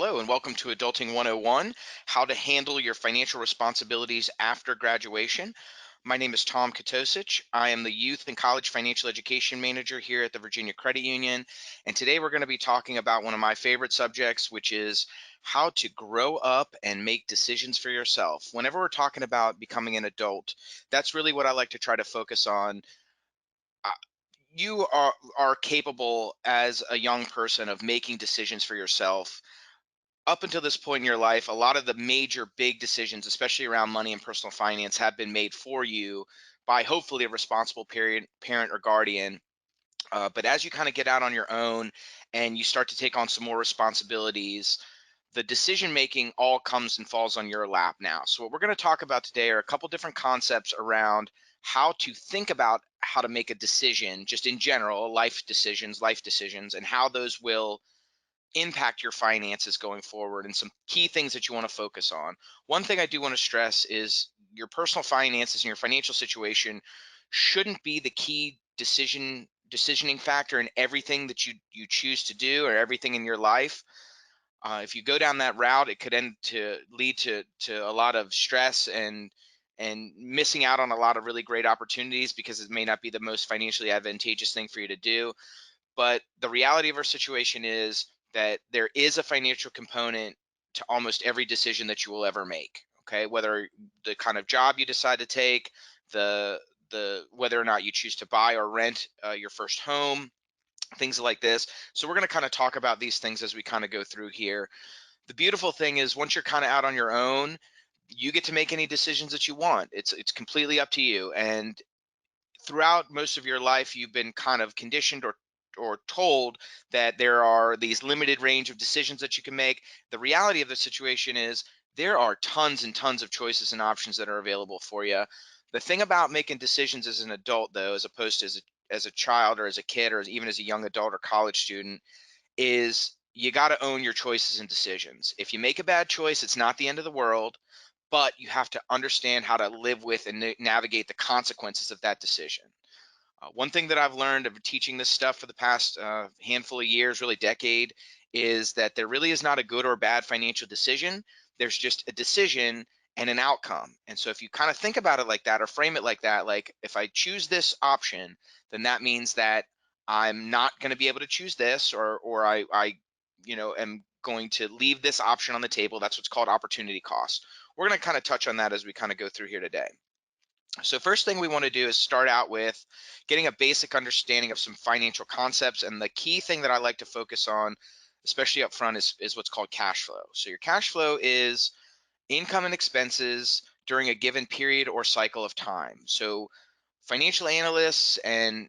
Hello and welcome to Adulting 101, how to handle your financial responsibilities after graduation. My name is Tom Katosich. I am the Youth and College Financial Education Manager here at the Virginia Credit Union. And today we're going to be talking about one of my favorite subjects, which is how to grow up and make decisions for yourself. Whenever we're talking about becoming an adult, that's really what I like to try to focus on. uh, you are capable as a young person of making decisions for yourself. Up until this point in your life, a lot of the major big decisions, especially around money and personal finance, have been made for you by hopefully a responsible parent or guardian. But as you kind of get out on your own and you start to take on some more responsibilities, the decision making all comes and falls on your lap now. So, what we're going to talk about today are a couple different concepts around how to think about how to make a decision, just in general, life decisions, and how those will impact your finances going forward, and some key things that you want to focus on. One thing I do want to stress is your personal finances and your financial situation shouldn't be the key decisioning factor in everything that you choose to do or everything in your life. If you go down that route, it could lead to a lot of stress and missing out on a lot of really great opportunities because it may not be the most financially advantageous thing for you to do. But the reality of our situation is that there is a financial component to almost every decision that you will ever make. Okay, whether the kind of job you decide to take, the whether or not you choose to buy or rent your first home, things like this. So we're going to kind of talk about these things as we kind of go through here. The beautiful thing is once you're kind of out on your own, you get to make any decisions that you want. It's completely up to you. And throughout most of your life you've been kind of conditioned or told that there are these limited range of decisions that you can make. The reality of the situation is there are tons and tons of choices and options that are available for you. The thing about making decisions as an adult, though, as opposed to as a child or as a kid or even as a young adult or college student, is you got to own your choices and decisions. If you make a bad choice, it's not the end of the world, but you have to understand how to live with and navigate the consequences of that decision. One thing that I've learned of teaching this stuff for the past handful of years, really decade, is that there really is not a good or bad financial decision. There's just a decision and an outcome. And so if you kind of think about it like that or frame it like that, like if I choose this option, then that means that I'm not going to be able to choose this, or I am going to leave this option on the table. That's what's called opportunity cost. We're going to kind of touch on that as we kind of go through here today. So first thing we want to do is start out with getting a basic understanding of some financial concepts. And the key thing that I like to focus on, especially up front, is what's called cash flow. So your cash flow is income and expenses during a given period or cycle of time. So financial analysts and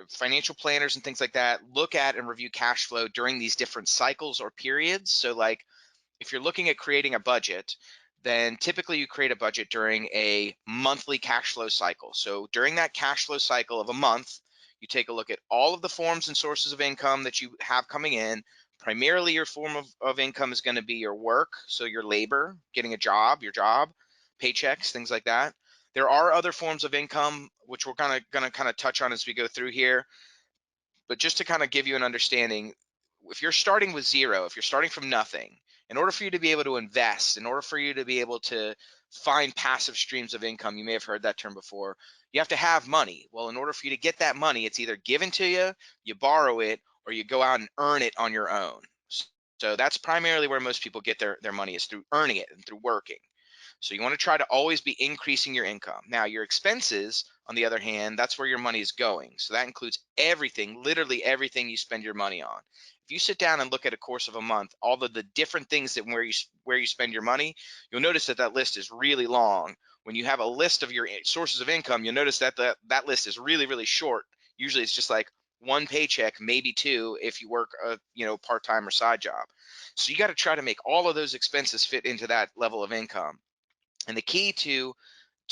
financial planners and things like that look at and review cash flow during these different cycles or periods. So like if you're looking at creating a budget, then typically you create a budget during a monthly cash flow cycle. So during that cash flow cycle of a month, you take a look at all of the forms and sources of income that you have coming in. Primarily, your form of income is going to be your work, so your labor, getting a job, your job, paychecks, things like that. There are other forms of income, which we're gonna kind of touch on as we go through here. But just to kind of give you an understanding, if you're starting with zero, if you're starting from nothing, in order for you to be able to invest, in order for you to be able to find passive streams of income, you may have heard that term before, you have to have money. Well, in order for you to get that money, it's either given to you, you borrow it, or you go out and earn it on your own. So that's primarily where most people get their money, is through earning it and through working. So you want to try to always be increasing your income. Now, your expenses, on the other hand, that's where your money is going. So that includes everything, literally everything you spend your money on. If you sit down and look at a course of a month, all of the different things that where you spend your money, you'll notice that that list is really long. When you have a list of your sources of income, you'll notice that that list is really, really short. Usually it's just like one paycheck, maybe two if you work a part-time or side job. So you got to try to make all of those expenses fit into that level of income. And the key to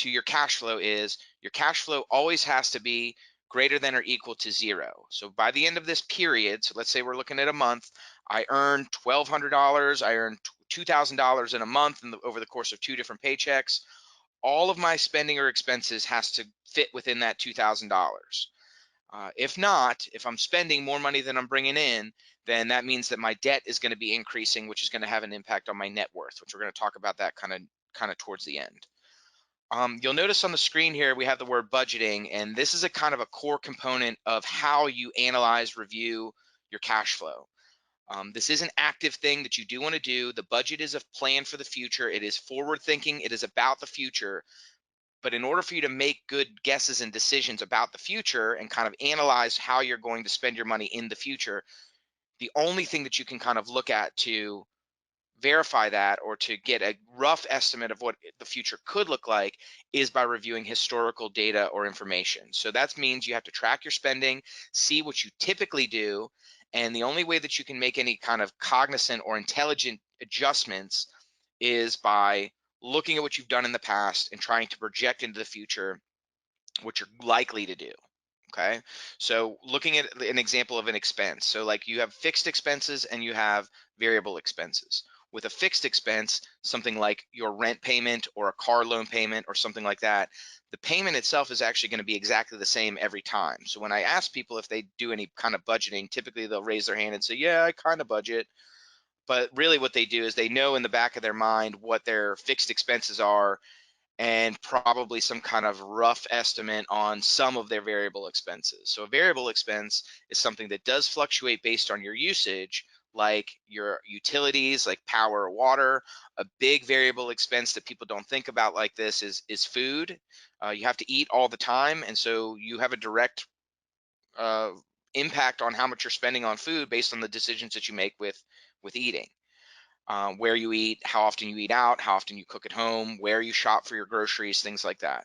your cash flow is your cash flow always has to be greater than or equal to zero. So by the end of this period, so let's say we're looking at a month, I earned $1,200, I earned $2,000 in a month over the course of two different paychecks. All of my spending or expenses has to fit within that $2,000. If not, if I'm spending more money than I'm bringing in, then that means that my debt is going to be increasing, which is going to have an impact on my net worth, which we're going to talk about that kind of towards the end. You'll notice on the screen here we have the word budgeting, and this is a kind of a core component of how you analyze, review your cash flow. This is an active thing that you do want to do. The budget is a plan for the future. It is forward thinking. It is about the future. But in order for you to make good guesses and decisions about the future and kind of analyze how you're going to spend your money in the future, the only thing that you can kind of look at to verify that or to get a rough estimate of what the future could look like is by reviewing historical data or information. So that means you have to track your spending, see what you typically do, and the only way that you can make any kind of cognizant or intelligent adjustments is by looking at what you've done in the past and trying to project into the future what you're likely to do. Okay. So looking at an example of an expense. So like you have fixed expenses and you have variable expenses. With a fixed expense, something like your rent payment or a car loan payment or something like that, the payment itself is actually going to be exactly the same every time. So when I ask people if they do any kind of budgeting, typically they'll raise their hand and say, yeah, I kind of budget. But really what they do is they know in the back of their mind what their fixed expenses are and probably some kind of rough estimate on some of their variable expenses. So a variable expense is something that does fluctuate based on your usage, like your utilities, like power or water. A big variable expense that people don't think about like this is food. You have to eat all the time, and so you have a direct uh, impact on how much you're spending on food based on the decisions that you make with eating. Where you eat, how often you eat out, how often you cook at home, where you shop for your groceries, things like that.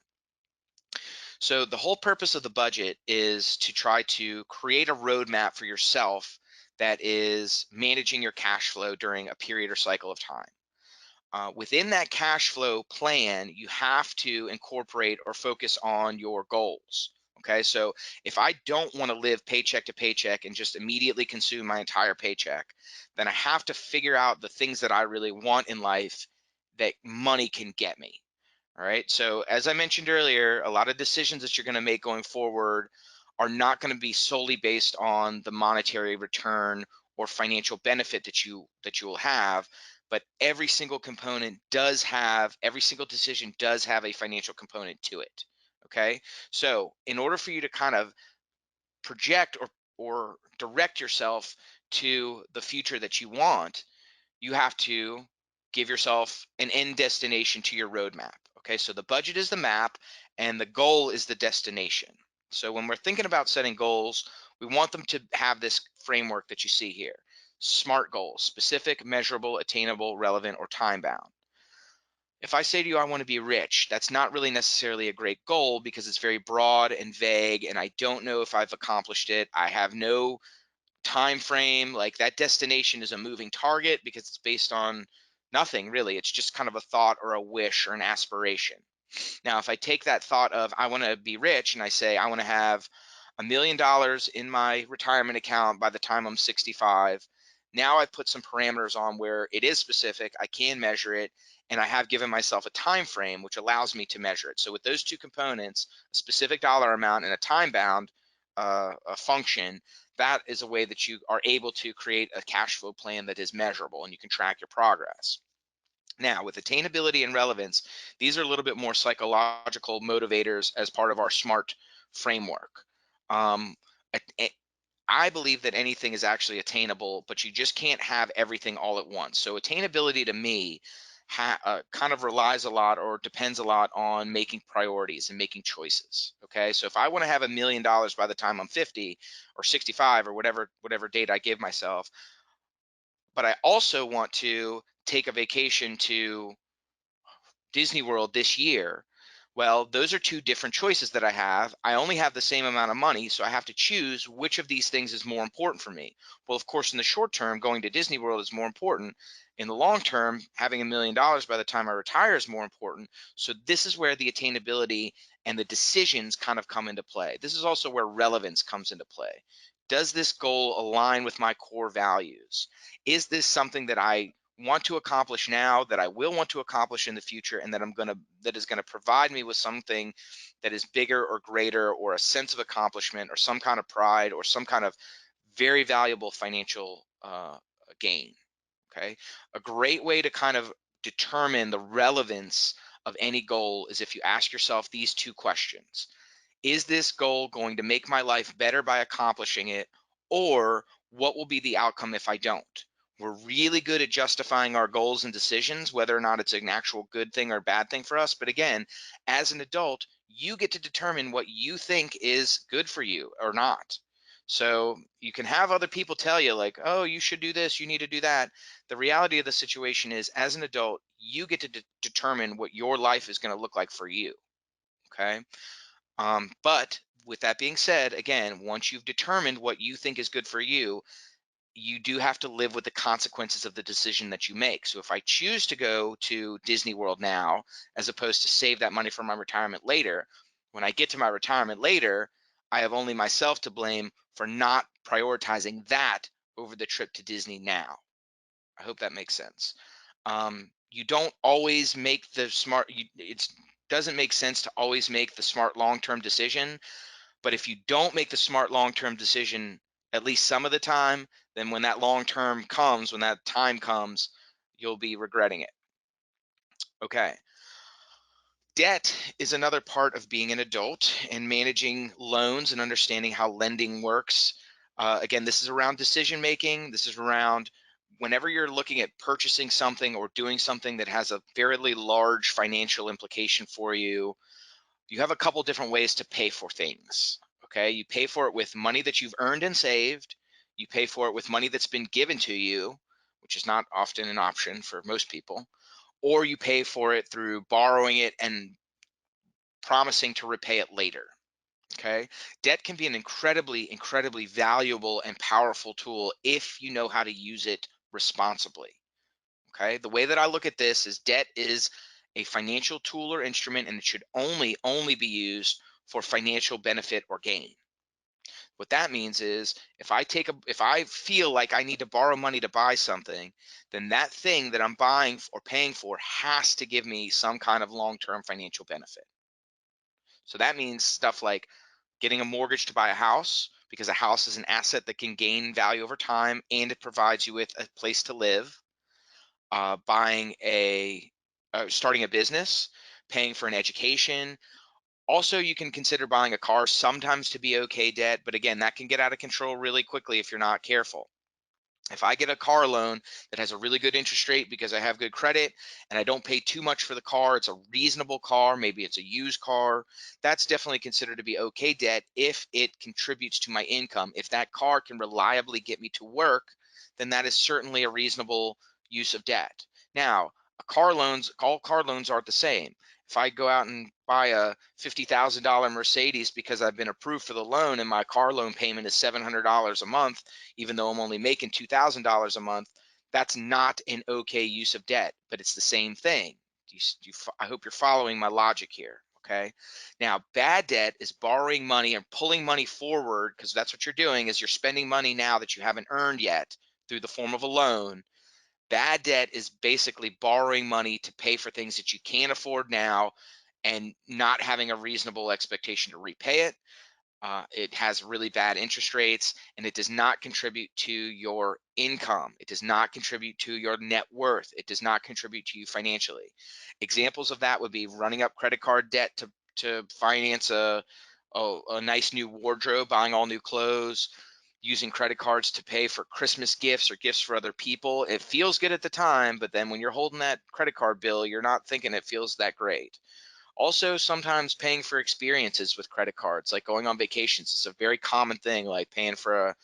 So, the whole purpose of the budget is to try to create a roadmap for yourself that is managing your cash flow during a period or cycle of time. Within that cash flow plan, you have to incorporate or focus on your goals. Okay, so if I don't want to live paycheck to paycheck and just immediately consume my entire paycheck, then I have to figure out the things that I really want in life that money can get me. All right. So, as I mentioned earlier, a lot of decisions that you're going to make going forward are not going to be solely based on the monetary return or financial benefit that you will have, but every single component does have every single decision does have a financial component to it. Okay? So, in order for you to kind of project or direct yourself to the future that you want, you have to give yourself an end destination to your roadmap. Okay, so the budget is the map and the goal is the destination. So when we're thinking about setting goals, we want them to have this framework that you see here. SMART goals: specific, measurable, attainable, relevant, or time bound. If I say to you, I want to be rich, that's not really necessarily a great goal because it's very broad and vague, and I don't know if I've accomplished it. I have no time frame. Like, that destination is a moving target because it's based on nothing really. It's just kind of a thought or a wish or an aspiration. Now if I take that thought of I want to be rich and I say I want to have $1 million in my retirement account by the time I'm 65, now I've put some parameters on where it is specific, I can measure it, and I have given myself a time frame which allows me to measure it. So with those two components, a specific dollar amount and a time bound a function, that is a way that you are able to create a cash flow plan that is measurable and you can track your progress. Now, with attainability and relevance, these are a little bit more psychological motivators as part of our SMART framework. Um, I believe that anything is actually attainable, but you just can't have everything all at once. So, attainability to me kind of relies a lot or depends a lot on making priorities and making choices. Okay, so if I want to have $1 million by the time I'm 50 or 65 or whatever date I give myself, but I also want to take a vacation to Disney World this year. Well, those are two different choices that I have. I only have the same amount of money, so I have to choose which of these things is more important for me. Well, of course, in the short term, going to Disney World is more important. In the long term, having $1 million by the time I retire is more important. So this is where the attainability and the decisions kind of come into play. This is also where relevance comes into play. Does this goal align with my core values? Is this something that I want to accomplish now, that I will want to accomplish in the future, and that is gonna provide me with something that is bigger or greater, or a sense of accomplishment, or some kind of pride, or some kind of very valuable financial gain. Okay. A great way to kind of determine the relevance of any goal is if you ask yourself these two questions: is this goal going to make my life better by accomplishing it? Or what will be the outcome if I don't? We're really good at justifying our goals and decisions, whether or not it's an actual good thing or bad thing for us. But again, as an adult, you get to determine what you think is good for you or not. So you can have other people tell you, like, oh, you should do this, you need to do that. The reality of the situation is, as an adult, you get to determine what your life is going to look like for you. Okay. But with that being said, again, once you've determined what you think is good for you, you do have to live with the consequences of the decision that you make. So if I choose to go to Disney World now, as opposed to save that money for my retirement later, when I get to my retirement later, I have only myself to blame for not prioritizing that over the trip to Disney now. I hope that makes sense. You don't always make the smart. It doesn't make sense to always make the smart long-term decision. But if you don't make the smart long-term decision at least some of the time, then when that long term comes, when that time comes, you'll be regretting it. Okay. Debt is another part of being an adult and managing loans and understanding how lending works. Again, this is around decision making. This is around whenever you're looking at purchasing something or doing something that has a fairly large financial implication for you. You have a couple different ways to pay for things. Okay. You pay for it with money that you've earned and saved. You pay for it with money that's been given to you, which is not often an option for most people. Or you pay for it through borrowing it and promising to repay it later. Okay. Debt can be an incredibly, incredibly valuable and powerful tool if you know how to use it responsibly. Okay. The way that I look at this is debt is a financial tool or instrument, and it should only be used for financial benefit or gain. What that means is if I feel like I need to borrow money to buy something, then that thing that I'm buying or paying for has to give me some kind of long-term financial benefit. So that means stuff like getting a mortgage to buy a house, because a house is an asset that can gain value over time and it provides you with a place to live. Buying a Starting a business, paying for an education. Also, you can consider buying a car sometimes to be okay debt, but again, that can get out of control really quickly if you're not careful. If I get a car loan that has a really good interest rate because I have good credit and I don't pay too much for the car, it's a reasonable car, maybe it's a used car, that's definitely considered to be okay debt if it contributes to my income. If that car can reliably get me to work, then that is certainly a reasonable use of debt. Now, all car loans aren't the same. If I go out and buy a $50,000 Mercedes because I've been approved for the loan and my car loan payment is $700 a month, even though I'm only making $2,000 a month, that's not an okay use of debt, but it's the same thing. I hope you're following my logic here. Okay. Now, bad debt is borrowing money and pulling money forward, because that's what you're doing is you're spending money now that you haven't earned yet through the form of a loan. Bad debt is basically borrowing money to pay for things that you can't afford now and not having a reasonable expectation to repay it. It has really bad interest rates, and it does not contribute to your income. It does not contribute to your net worth. It does not contribute to you financially. Examples of that would be running up credit card debt to finance a nice new wardrobe, buying all new clothes, using credit cards to pay for Christmas gifts or gifts for other people. It feels good at the time, but then when you're holding that credit card bill, you're not thinking it feels that great. Also, sometimes paying for experiences with credit cards, like going on vacations. It's a very common thing, like paying for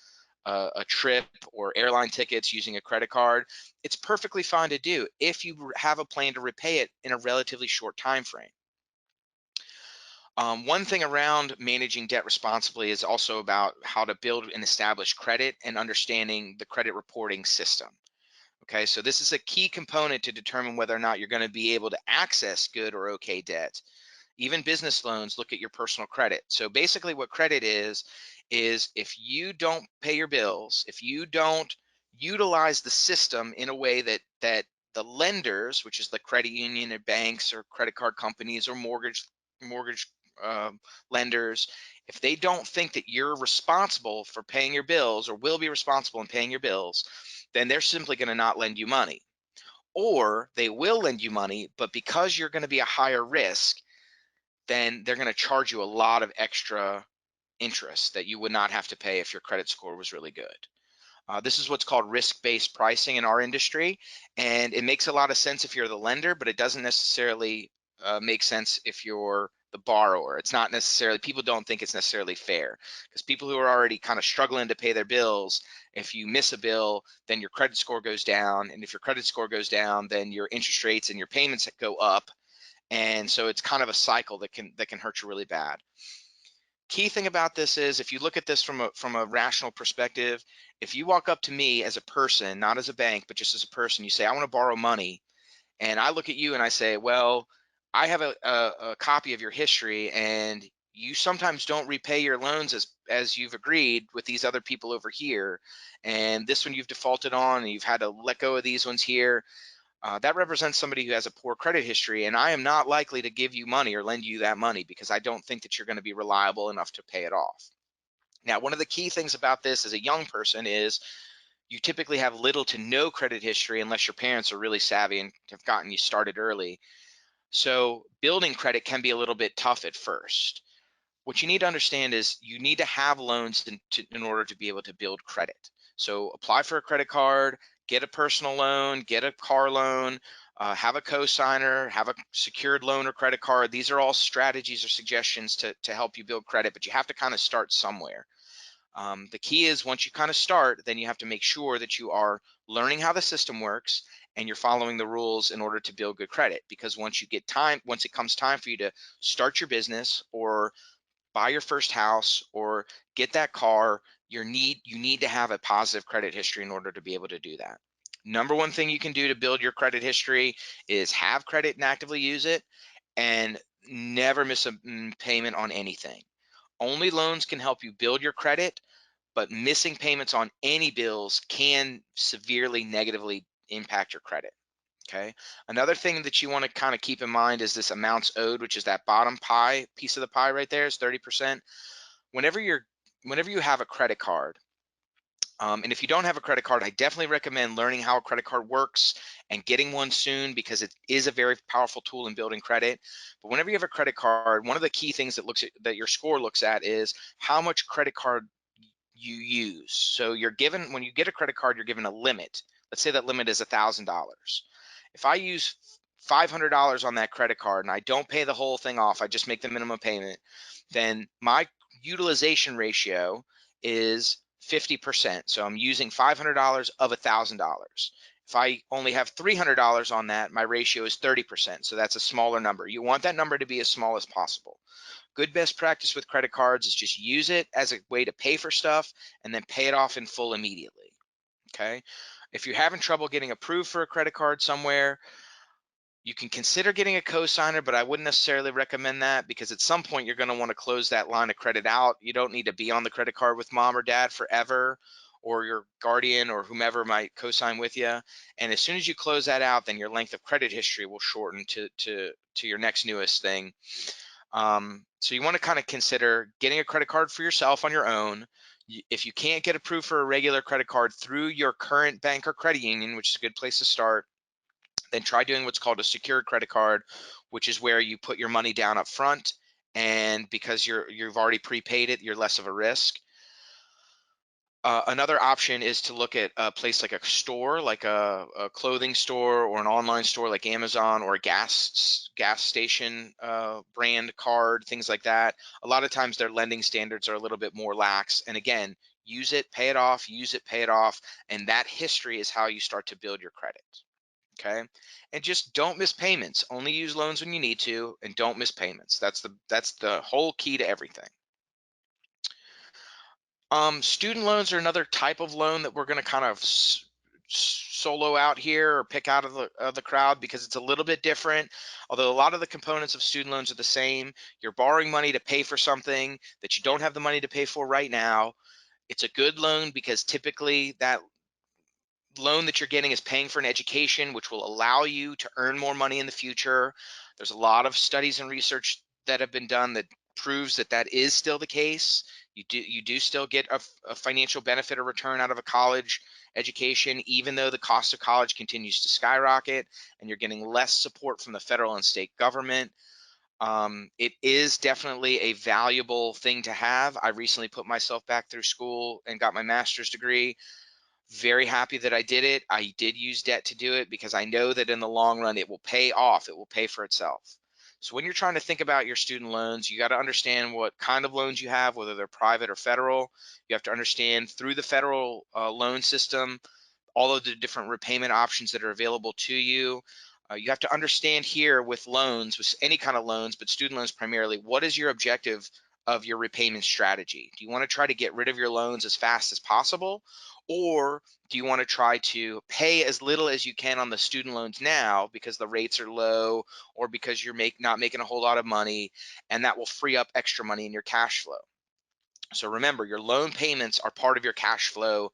a trip or airline tickets using a credit card. It's perfectly fine to do if you have a plan to repay it in a relatively short time frame. One thing around managing debt responsibly is also about how to build and establish credit and understanding the credit reporting system. Okay, so this is a key component to determine whether or not you're going to be able to access good or okay debt. Even business loans look at your personal credit. So basically, what credit is if you don't pay your bills, if you don't utilize the system in a way that the lenders, which is the credit union and banks or credit card companies or mortgage lenders, if they don't think that you're responsible for paying your bills or will be responsible in paying your bills, then they're simply going to not lend you money. Or they will lend you money, but because you're going to be a higher risk, then they're going to charge you a lot of extra interest that you would not have to pay if your credit score was really good. This is what's called risk-based pricing in our industry, and it makes a lot of sense if you're the lender, but it doesn't necessarily make sense if you're the borrower. It's not necessarily, people don't think it's necessarily fair, because people who are already kind of struggling to pay their bills, if you miss a bill, then your credit score goes down, and if your credit score goes down, then your interest rates and your payments go up, and so it's kind of a cycle that can hurt you really bad. Key thing about this is, if you look at this from a rational perspective, if you walk up to me as a person, not as a bank, but just as a person, you say, I want to borrow money, and I look at you and I say, well, I have a copy of your history, and you sometimes don't repay your loans as you've agreed with these other people over here, and this one you've defaulted on, and you've had to let go of these ones here. That represents somebody who has a poor credit history, and I am not likely to give you money or lend you that money because I don't think that you're going to be reliable enough to pay it off. Now, one of the key things about this as a young person is you typically have little to no credit history unless your parents are really savvy and have gotten you started early. So building credit can be a little bit tough at first. What you need to understand is you need to have loans in order to be able to build credit. So apply for a credit card, get a personal loan, get a car loan, have a cosigner, have a secured loan or credit card. These are all strategies or suggestions to help you build credit, but you have to kind of start somewhere. The key is, once you kind of start, then you have to make sure that you are learning how the system works and you're following the rules in order to build good credit. Because once it comes time for you to start your business or buy your first house or get that car, you need to have a positive credit history in order to be able to do that. Number one thing you can do to build your credit history is have credit and actively use it, and never miss a payment on anything. Only loans can help you build your credit, but missing payments on any bills can severely negatively impact your credit. Okay. Another thing that you want to kind of keep in mind is this amounts owed, which is that bottom pie piece of the pie right there is 30%. Whenever you're whenever you have a credit card, and if you don't have a credit card, I definitely recommend learning how a credit card works and getting one soon, because it is a very powerful tool in building credit. But whenever you have a credit card, one of the key things that your score looks at is how much credit card you use. So when you get a credit card, you're given a limit. Let's say that limit is $1,000. If I use $500 on that credit card and I don't pay the whole thing off, I just make the minimum payment, then my utilization ratio is 50%. So I'm using $500 of $1,000. If I only have $300 on that, my ratio is 30%. So that's a smaller number. You want that number to be as small as possible. Good best practice with credit cards is just use it as a way to pay for stuff and then pay it off in full immediately. Okay. If you're having trouble getting approved for a credit card somewhere, you can consider getting a cosigner, but I wouldn't necessarily recommend that, because at some point you're going to want to close that line of credit out. You don't need to be on the credit card with mom or dad forever, or your guardian or whomever might cosign with you. And as soon as you close that out, then your length of credit history will shorten to your next newest thing. So you want to kind of consider getting a credit card for yourself on your own. If you can't get approved for a regular credit card through your current bank or credit union, which is a good place to start, then try doing what's called a secured credit card, which is where you put your money down up front, and because you've already prepaid it, you're less of a risk. Another option is to look at a place like a store, like a clothing store or an online store like Amazon, or a gas station brand card, things like that. A lot of times their lending standards are a little bit more lax. And again, use it, pay it off, use it, pay it off. And that history is how you start to build your credit. Okay. And just don't miss payments. Only use loans when you need to, and don't miss payments. That's the whole key to everything. Student loans are another type of loan that we're going to kind of solo out here, or pick out of the crowd, because it's a little bit different. Although a lot of the components of student loans are the same. You're borrowing money to pay for something that you don't have the money to pay for right now. It's a good loan because typically loan that you're getting is paying for an education, which will allow you to earn more money in the future. There's a lot of studies and research that have been done that proves that that is still the case. You do still get a financial benefit or return out of a college education, even though the cost of college continues to skyrocket and you're getting less support from the federal and state government. It is definitely a valuable thing to have. I recently put myself back through school and got my master's degree. Very happy that I did it. I did use debt to do it because I know that in the long run it will pay off. It will pay for itself. So when you're trying to think about your student loans, you got to understand what kind of loans you have, whether they're private or federal. You have to understand through the federal loan system all of the different repayment options that are available to you. You have to understand here with loans, with any kind of loans, but student loans primarily, what is your objective of your repayment strategy? Do you want to try to get rid of your loans as fast as possible? Or do you want to try to pay as little as you can on the student loans now because the rates are low or because you're not making a whole lot of money, and that will free up extra money in your cash flow? So remember, your loan payments are part of your cash flow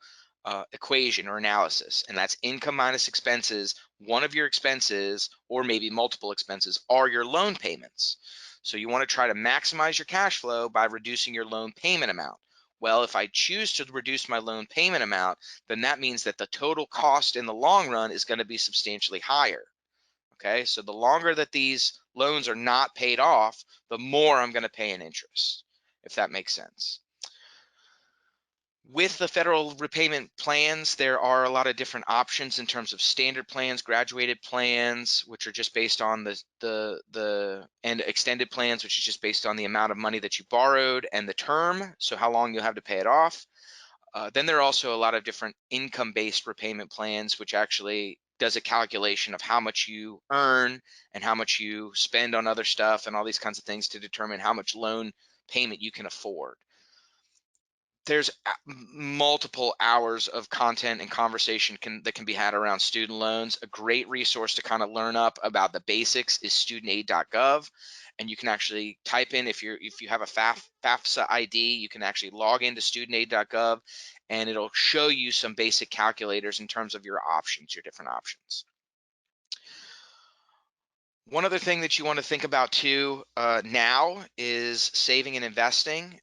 equation or analysis, and that's income minus expenses. One of your expenses, or maybe multiple expenses, are your loan payments. So you want to try to maximize your cash flow by reducing your loan payment amount. Well, if I choose to reduce my loan payment amount, then that means that the total cost in the long run is going to be substantially higher. Okay, so the longer that these loans are not paid off, the more I'm going to pay in interest, if that makes sense. With the federal repayment plans, there are a lot of different options in terms of standard plans, graduated plans, which are just based on and extended plans, which is just based on the amount of money that you borrowed and the term, so how long you'll have to pay it off. Then there are also a lot of different income-based repayment plans, which actually does a calculation of how much you earn and how much you spend on other stuff and all these kinds of things to determine how much loan payment you can afford. There's multiple hours of content and conversation that can be had around student loans. A great resource to kind of learn up about the basics is studentaid.gov, and you can actually type in, if you have a FAFSA ID, you can actually log into studentaid.gov, and it'll show you some basic calculators in terms of your options, your different options. One other thing that you want to think about too now is saving and investing.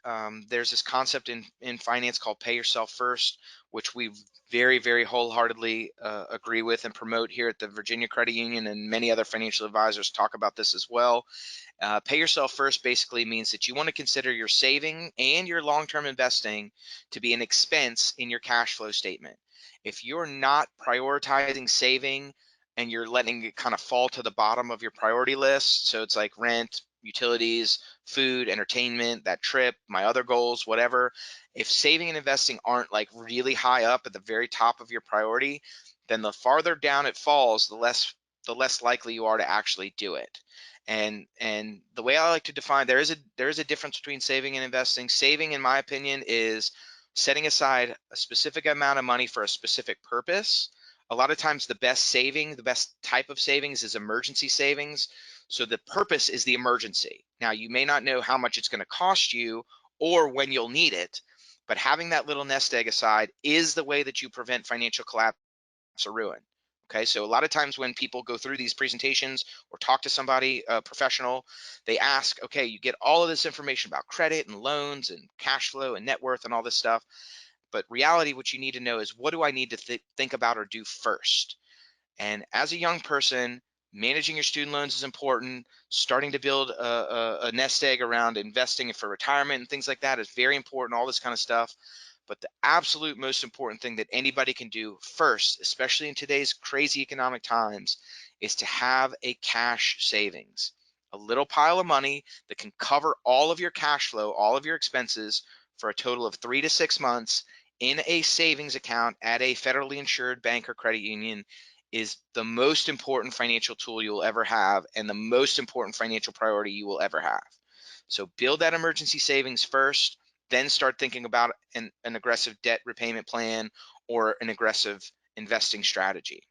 There's this concept in finance called pay yourself first, which we very, very wholeheartedly agree with and promote here at the Virginia Credit Union, and many other financial advisors talk about this as well. Pay yourself first basically means that you want to consider your saving and your long-term investing to be an expense in your cash flow statement. If you're not prioritizing saving and you're letting it kind of fall to the bottom of your priority list, so it's like rent, utilities, food, entertainment, that trip, my other goals, whatever. If saving and investing aren't like really high up at the very top of your priority, then the farther down it falls, the less likely you are to actually do it. And the way I like to define, there is a difference between saving and investing. Saving, in my opinion, is setting aside a specific amount of money for a specific purpose. A lot of times the best type of savings is emergency savings. So the purpose is the emergency. Now, you may not know how much it's going to cost you or when you'll need it, but having that little nest egg aside is the way that you prevent financial collapse or ruin. Okay, so a lot of times when people go through these presentations or talk to somebody, a professional, they ask, okay, you get all of this information about credit and loans and cash flow and net worth and all this stuff. But reality, what you need to know is, what do I need to think about or do first? And as a young person, managing your student loans is important. Starting to build a nest egg around investing for retirement and things like that is very important, all this kind of stuff. But the absolute most important thing that anybody can do first, especially in today's crazy economic times, is to have a cash savings, a little pile of money that can cover all of your cash flow, all of your expenses for a total of 3 to 6 months in a savings account at a federally insured bank or credit union is the most important financial tool you'll ever have and the most important financial priority you will ever have. So build that emergency savings first, then start thinking about an aggressive debt repayment plan or an aggressive investing strategy.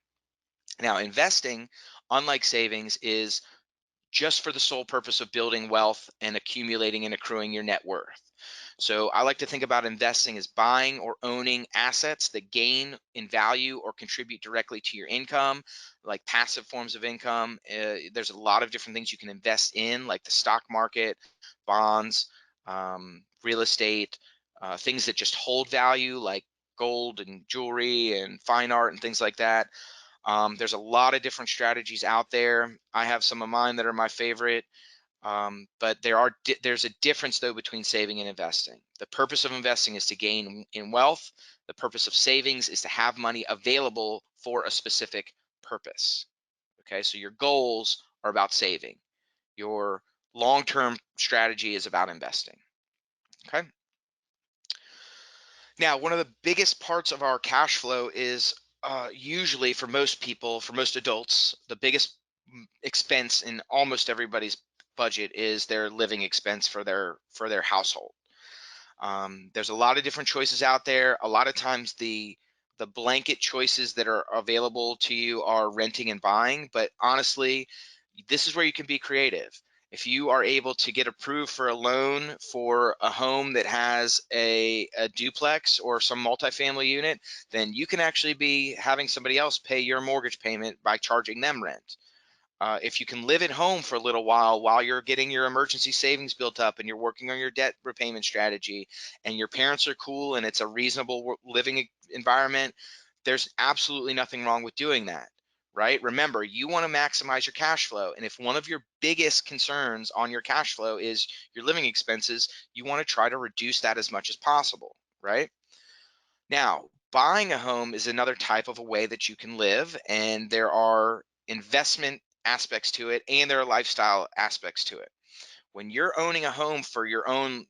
Now, investing, unlike savings, is just for the sole purpose of building wealth and accumulating and accruing your net worth. So I like to think about investing as buying or owning assets that gain in value or contribute directly to your income, like passive forms of income. There's a lot of different things you can invest in, like the stock market, bonds, real estate, things that just hold value, like gold and jewelry and fine art and things like that. There's a lot of different strategies out there. I have some of mine that are my favorite. But there's a difference though between saving and investing. The purpose of investing is to gain in wealth. The purpose of savings is to have money available for a specific purpose. Okay, so your goals are about saving. Your long-term strategy is about investing. Okay. Now, one of the biggest parts of our cash flow is usually for most people, for most adults, the biggest expense in almost everybody's budget is their living expense for their household. There's a lot of different choices out there. A lot of times the blanket choices that are available to you are renting and buying, but honestly, this is where you can be creative. If you are able to get approved for a loan for a home that has a duplex or some multifamily unit, then you can actually be having somebody else pay your mortgage payment by charging them rent. If you can live at home for a little while you're getting your emergency savings built up and you're working on your debt repayment strategy and your parents are cool and it's a reasonable living environment, there's absolutely nothing wrong with doing that, right? Remember, you want to maximize your cash flow. And if one of your biggest concerns on your cash flow is your living expenses, you want to try to reduce that as much as possible, right? Now, buying a home is another type of a way that you can live, and there are investment aspects to it, and there are lifestyle aspects to it. When you're owning a home for your own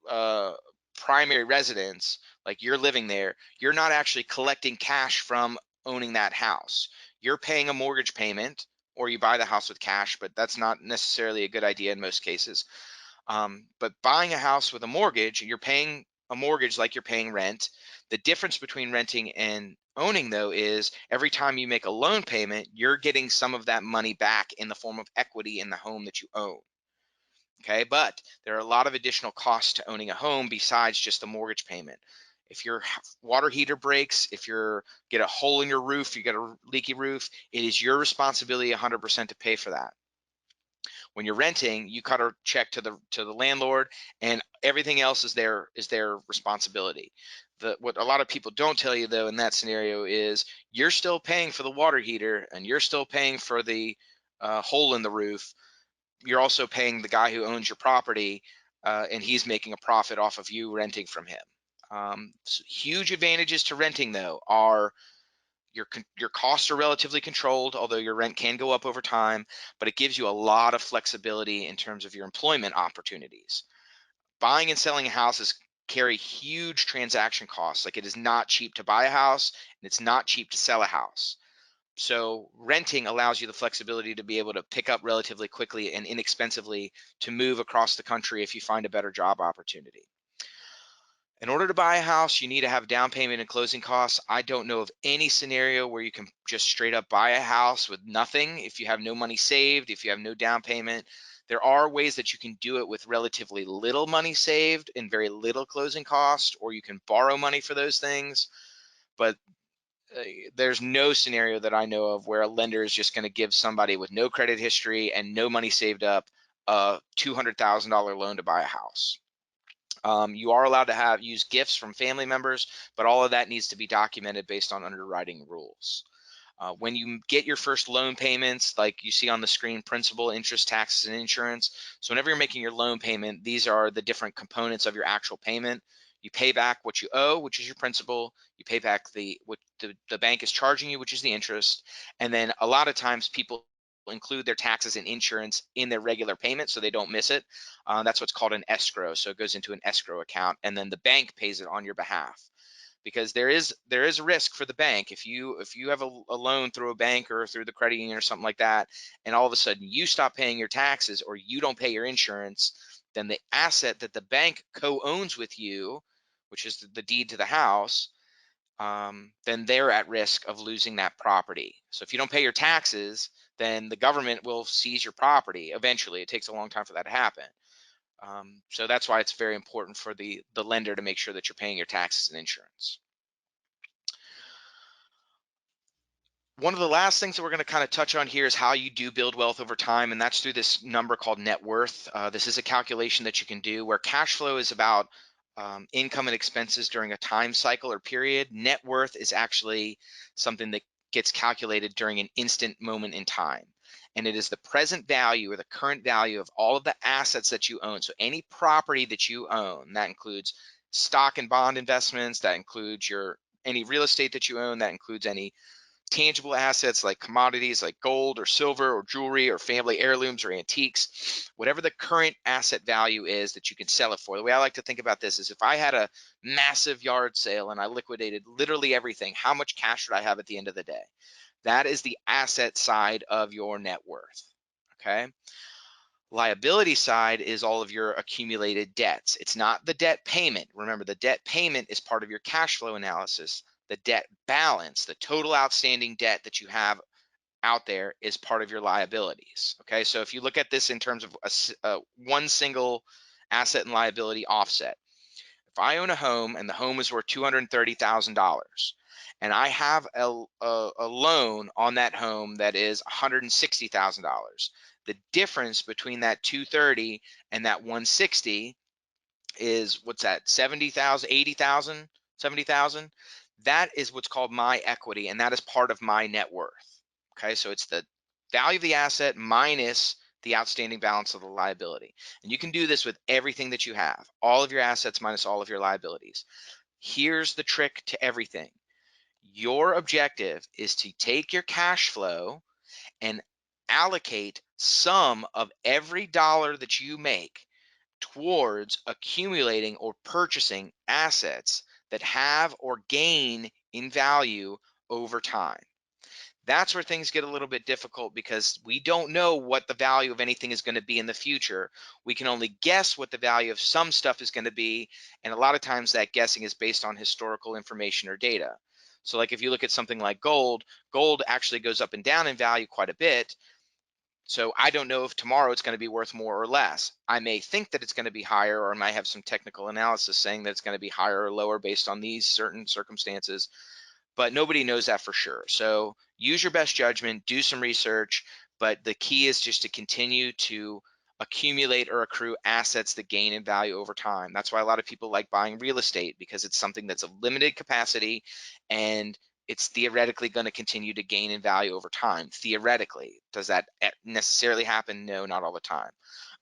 uh, primary residence, like you're living there, you're not actually collecting cash from owning that house. You're paying a mortgage payment, or you buy the house with cash, but that's not necessarily a good idea in most cases. But buying a house with a mortgage, you're paying a mortgage like you're paying rent. The difference between renting and owning, though, is every time you make a loan payment, you're getting some of that money back in the form of equity in the home that you own. Okay, but there are a lot of additional costs to owning a home besides just the mortgage payment. If your water heater breaks, if you get a hole in your roof, you get a leaky roof, it is your responsibility 100% to pay for that. When you're renting, you cut a check to the landlord, and everything else is their responsibility. What a lot of people don't tell you though in that scenario is you're still paying for the water heater and you're still paying for the hole in the roof. You're also paying the guy who owns your property, and he's making a profit off of you renting from him. Huge advantages to renting though are your costs are relatively controlled, although your rent can go up over time, but it gives you a lot of flexibility in terms of your employment opportunities. Buying and selling houses carry huge transaction costs. Like it is not cheap to buy a house and it's not cheap to sell a house. So renting allows you the flexibility to be able to pick up relatively quickly and inexpensively to move across the country if you find a better job opportunity. In order to buy a house, you need to have down payment and closing costs. I don't know of any scenario where you can just straight up buy a house with nothing. If you have no money saved, if you have no down payment, there are ways that you can do it with relatively little money saved and very little closing cost, or you can borrow money for those things. But uh, there's no scenario that I know of where a lender is just going to give somebody with no credit history and no money saved up a $200,000 loan to buy a house. You are allowed to use gifts from family members, but all of that needs to be documented based on underwriting rules. When you get your first loan payments, like you see on the screen, principal, interest, taxes, and insurance. So whenever you're making your loan payment, these are the different components of your actual payment. You pay back what you owe, which is your principal. You pay back what the bank is charging you, which is the interest. And then a lot of times people include their taxes and insurance in their regular payment so they don't miss it. That's what's called an escrow. So it goes into an escrow account, and then the bank pays it on your behalf, because there is a risk for the bank if you have a loan through a bank or through the credit union or something like that, and all of a sudden you stop paying your taxes or you don't pay your insurance, then the asset that the bank co-owns with you, which is the deed to the house, then they're at risk of losing that property. So if you don't pay your taxes, then the government will seize your property eventually. It takes a long time for that to happen. So that's why it's very important for the lender to make sure that you're paying your taxes and insurance. One of the last things that we're going to kind of touch on here is how you do build wealth over time, and that's through this number called net worth. This is a calculation that you can do where cash flow is about income and expenses during a time cycle or period. Net worth is actually something that gets calculated during an instant moment in time. And it is the present value or the current value of all of the assets that you own. So any property that you own, that includes stock and bond investments, that includes your any real estate that you own, that includes any tangible assets like commodities like gold or silver or jewelry or family heirlooms or antiques, whatever the current asset value is that you can sell it for. The way I like to think about this is if I had a massive yard sale and I liquidated literally everything, how much cash would I have at the end of the day? That is the asset side of your net worth. Okay. Liability side is all of your accumulated debts. It's not the debt payment. Remember, the debt payment is part of your cash flow analysis. The debt balance, the total outstanding debt that you have out there, is part of your liabilities. Okay, so if you look at this in terms of one single asset and liability offset, if I own a home and the home is worth $230,000 and I have a loan on that home that is $160,000, the difference between that 230 and that 160 is, what's that, 70,000, 80,000, 70,000? That is what's called my equity, and that is part of my net worth. Okay, so it's the value of the asset minus the outstanding balance of the liability. And you can do this with everything that you have, all of your assets minus all of your liabilities. Here's the trick to everything. Your objective is to take your cash flow and allocate some of every dollar that you make towards accumulating or purchasing assets that have or gain in value over time. That's where things get a little bit difficult because we don't know what the value of anything is going to be in the future. We can only guess what the value of some stuff is going to be. And a lot of times that guessing is based on historical information or data. So, like if you look at something like gold, gold actually goes up and down in value quite a bit. So I don't know if tomorrow it's going to be worth more or less. I may think that it's going to be higher, or I might have some technical analysis saying that it's going to be higher or lower based on these certain circumstances, but nobody knows that for sure. So use your best judgment, do some research, but the key is just to continue to accumulate or accrue assets that gain in value over time. That's why a lot of people like buying real estate, because it's something that's of limited capacity and it's theoretically going to continue to gain in value over time. Theoretically. Does that necessarily happen? No, not all the time.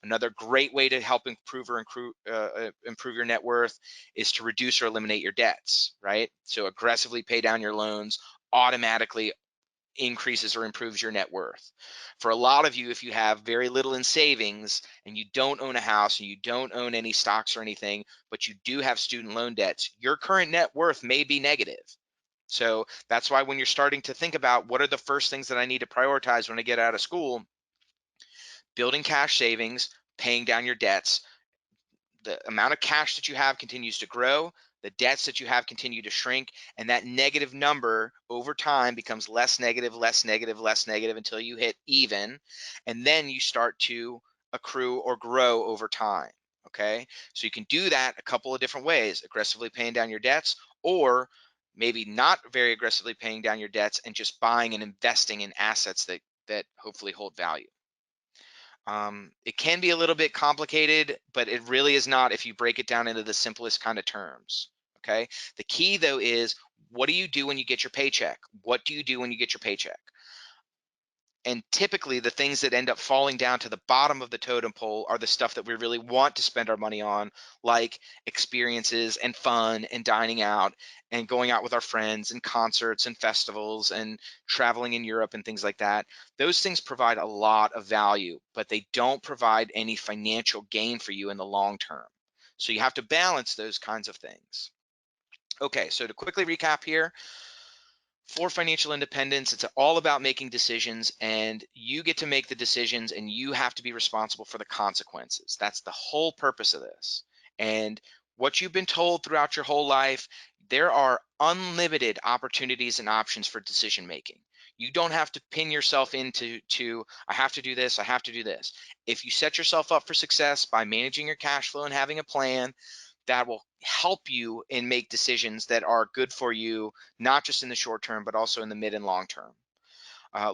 Another great way to help improve your net worth is to reduce or eliminate your debts, right? So aggressively pay down your loans automatically increases or improves your net worth. For a lot of you, if you have very little in savings and you don't own a house and you don't own any stocks or anything, but you do have student loan debts, your current net worth may be negative. So that's why when you're starting to think about what are the first things that I need to prioritize when I get out of school, building cash savings, paying down your debts, the amount of cash that you have continues to grow, the debts that you have continue to shrink, and that negative number over time becomes less negative, less negative, less negative until you hit even, and then you start to accrue or grow over time. Okay, so you can do that a couple of different ways: aggressively paying down your debts, or maybe not very aggressively paying down your debts and just buying and investing in assets that hopefully hold value. It can be a little bit complicated, but it really is not if you break it down into the simplest kind of terms. Okay. The key though is, what do you do when you get your paycheck? What do you do when you get your paycheck? And typically the things that end up falling down to the bottom of the totem pole are the stuff that we really want to spend our money on, like experiences and fun and dining out and going out with our friends and concerts and festivals and traveling in Europe and things like that. Those things provide a lot of value, but they don't provide any financial gain for you in the long term. So you have to balance those kinds of things. Okay, so to quickly recap here, for financial independence, it's all about making decisions, and you get to make the decisions and you have to be responsible for the consequences. That's the whole purpose of this. And what you've been told throughout your whole life, there are unlimited opportunities and options for decision making. You don't have to pin yourself into I have to do this, I have to do this. If you set yourself up for success by managing your cash flow and having a plan, that will help you and make decisions that are good for you, not just in the short term, but also in the mid and long term.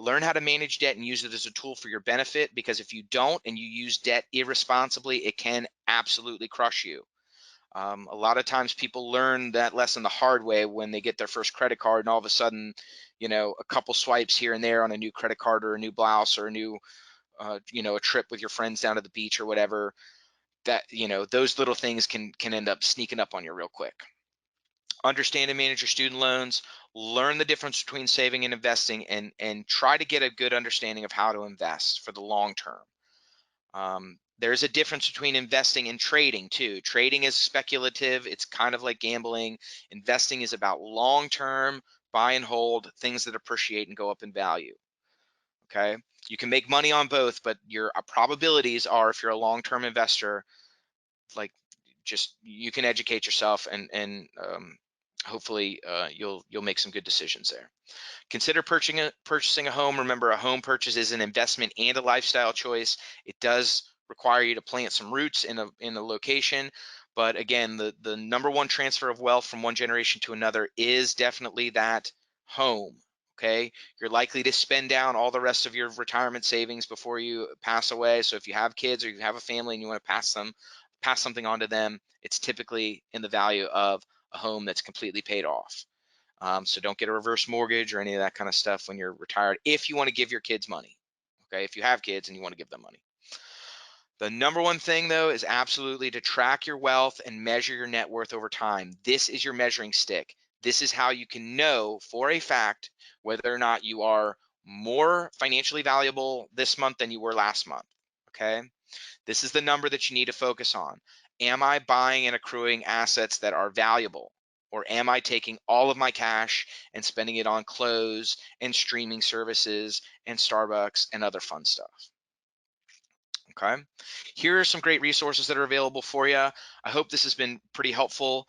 Learn how to manage debt and use it as a tool for your benefit, because if you don't and you use debt irresponsibly, it can absolutely crush you. A lot of times people learn that lesson the hard way when they get their first credit card, and all of a sudden, a couple swipes here and there on a new credit card or a new blouse or a new, a trip with your friends down to the beach or whatever, that, those little things can end up sneaking up on you real quick. Understand and manage your student loans, learn the difference between saving and investing, and try to get a good understanding of how to invest for the long term. There's a difference between investing and trading too. Trading is speculative. It's kind of like gambling. Investing is about long term, buy and hold, things that appreciate and go up in value. Okay. You can make money on both, but your probabilities are, if you're a long term investor, like, just, you can educate yourself, and hopefully you'll make some good decisions there. Consider purchasing a home. Remember, a home purchase is an investment and a lifestyle choice. It does require you to plant some roots in a location, but again, the number one transfer of wealth from one generation to another is definitely that home. Okay, you're likely to spend down all the rest of your retirement savings before you pass away. So if you have kids or you have a family and you want to pass something on to them, it's typically in the value of a home that's completely paid off. So don't get a reverse mortgage or any of that kind of stuff when you're retired, if you want to give your kids money. Okay, if you have kids and you want to give them money. The number one thing, though, is absolutely to track your wealth and measure your net worth over time. This is your measuring stick. This is how you can know for a fact whether or not you are more financially valuable this month than you were last month. Okay, this is the number that you need to focus on. Am I buying and accruing assets that are valuable? Or am I taking all of my cash and spending it on clothes and streaming services and Starbucks and other fun stuff? Okay. Here are some great resources that are available for you. I hope this has been pretty helpful.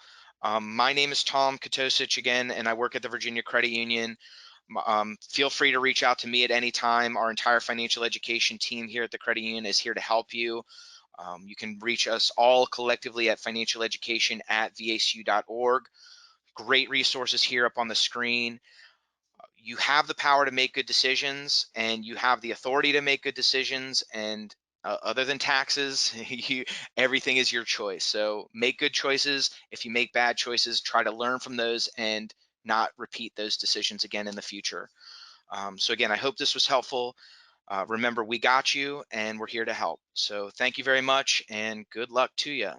My name is Tom Katosich again, and I work at the Virginia Credit Union. Feel free to reach out to me at any time. Our entire financial education team here at the Credit Union is here to help you. You can reach us all collectively at financialeducation@vacu.org. Great resources here up on the screen. You have the power to make good decisions, and you have the authority to make good decisions. And other than taxes, everything is your choice. So make good choices. If you make bad choices, try to learn from those and not repeat those decisions again in the future. So again, I hope this was helpful. Remember, we got you and we're here to help. So thank you very much and good luck to you.